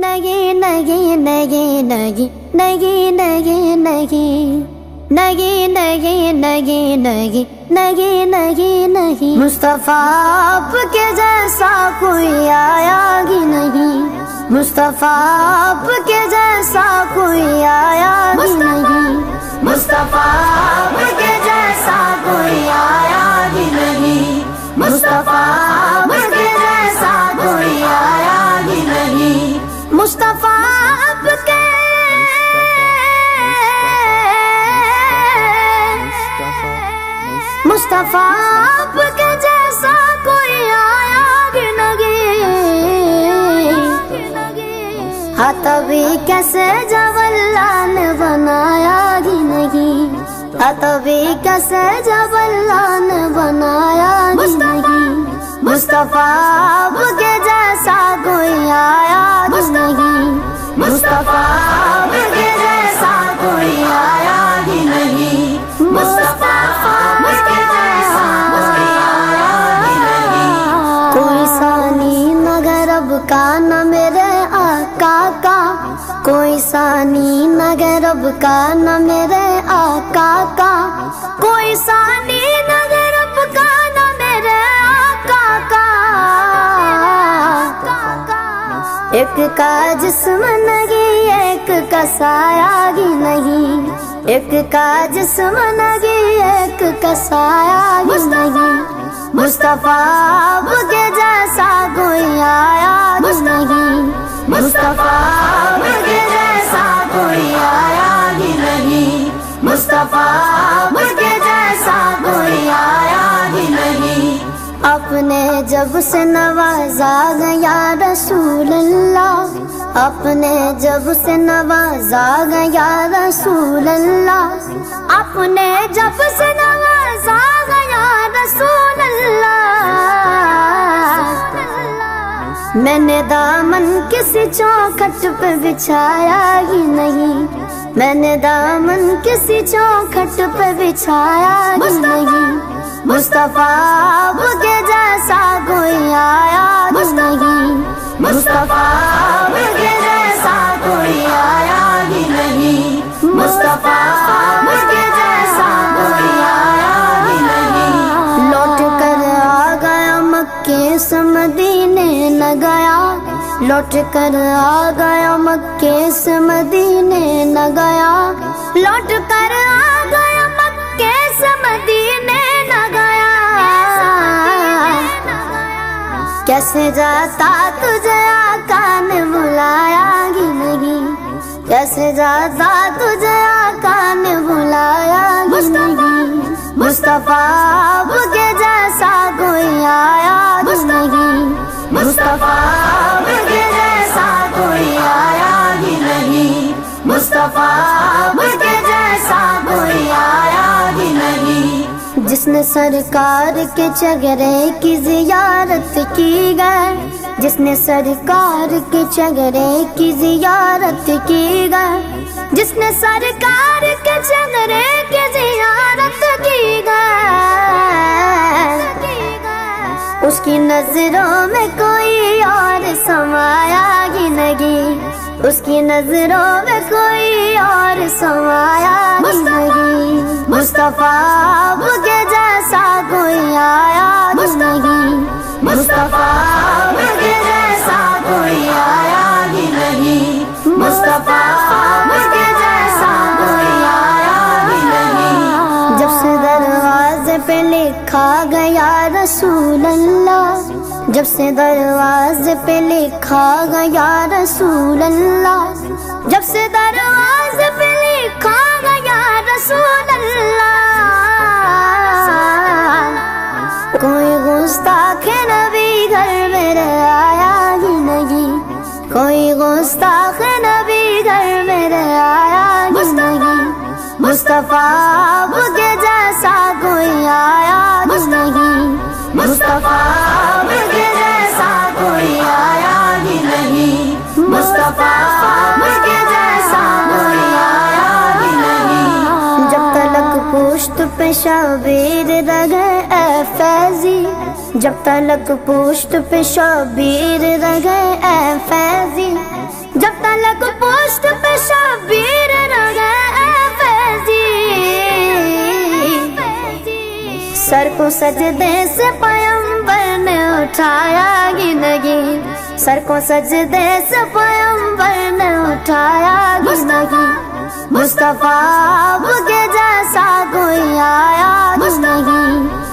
نہیں نہیں نہیں نہیں نہیں نہیں نہیں نہیں نہیں نہیں نہیں نہیں نہیں نہیں مصطفیٰ آپ کے جیسا کوئی آیا ہی نہیں، مصطفیٰ آپ کے جیسا کوئی آیا ہی نہیں، مصطفیٰ آپ کے جیسا کوئی آیا ہی نہیں، مصطفیٰ آپ کے جیسا کوئی آیا ہی نہیں، مصطفیٰ آپ کے مصطفیٰ آپ کے جیسا کوئی آیا ہی نہیں، ہاں تبھی کیسے جب اللہ نے بنایا ہی نہیں، ہاں تبھی کیسے جب اللہ نے بنایا ہی نہیں، مصطفیٰ آپ کے جیسا کوئی آیا ہی نہیں، مصطفیٰ آپ کے جیسا کوئی آیا ہی نہیں، مصطفیٰ آپ کے جیسا کوئی آیا ہی نہیں، کوئی ثانی نہ غرب کا نہ میرے آقا کا، کوئی ثانی نہ غرب کا نہ میرے آقا کا، کوئی ثانی نہ غرب کا نہ میرے آقا کا، ایک کا جسم نہیں ایک کا سایہ ہی نہیں، ایک کا جسم نہیں ایک کا سایہ ہی نہیں، مصطفیٰ آپ کے جیسا کوئی آیا ہی نہیں، مصطفیٰ آپ کے جیسا کوئی آیا ہی نہیں، مصطفیٰ آپ کے جیسا کوئی آیا ہی نہیں، اپنے جب سے نوازا گیا رسول اللہ، اپنے جب سے نوازا گیا رسول اللہ، اپنے جب سے نوازا گیا رسول اللہ، میں نے دامن کسی چوکھٹ پہ بچھایا ہی نہیں، میں نے دامن کسی چوکھٹ پہ بچھایا ہی نہیں، مصطفیٰ آپ کے جیسا کوئی آیا ہی نہیں، مصطفیٰ آپ کے جیسا کوئی آیا ہی نہیں، مصطفیٰ آپ کے جیسا کوئی آیا ہی نہیں، لوٹ کر آ گیا مکے سے مدینے نہ گیا، لوٹ کر آ گیا مکے سے مدینے نہ گیا، لوٹ کر آ گیا مکے سے مدینے نہ گیا، کیسے جاتا تجھے آقا نے بلایا ہی نہیں، کیسے جاتا تجھے آقا نے بلایا ہی نہیں، مصطفیٰ آپ کے جیسا کوئی آیا ہی نہیں، مصطفیٰ آپ کے جیسا کوئی آیا ہی نہیں، مصطفیٰ آپ کے جیسا کوئی آیا ہی نہیں، جس نے سرکار کے چگرے کی زیارت کی گئے، جس نے سرکار کے چگرے کی زیارت کی گئے، جس نے سرکار کے چگرے کی زیارت کی گئے، اس کی نظروں میں کوئی اور سمایا ہی نہیں، اس کی نظروں میں کوئی اور سمایا ہی نہیں، مصطفیٰ آپ کے جیسا کوئی آیا ہی نہیں، مصطفیٰ آپ کے جیسا کوئی آیا ہی نہیں، مصطفیٰ آپ کے جیسا کوئی آیا ہی نہیں، جب سے دروازے پہ لکھا گیا رسول اللہ، جب سے دروازے پہ لکھا گیا رسول اللہ، جب سے دروازے پہ لکھا گیا رسول اللہ، کوئی گستاخ نبی گھر میرے آیا ہی نہیں، کوئی گستاخ نبی گھر میرے آیا ہی نہیں، مصطفیٰ آپ کے جیسا کوئی آیا ہی نہیں، مصطفیٰ آپ کے جیسا کوئی آیا ہی نہیں، مصطفیٰ آپ کے جیسا کوئی آیا ہی نہیں، جب تلک پشت پہ شبیر رہے اے فیضی، جب تلک پشت پہ شبیر رہے اے فیضی، کو سجدے سے پیغمبر نے اٹھایا ہی نہیں، سر کو سجدے سے پیغمبر نے اٹھایا ہی نہیں، مصطفیٰ آپ کے جیسا کوئی آیا ہی نہیں۔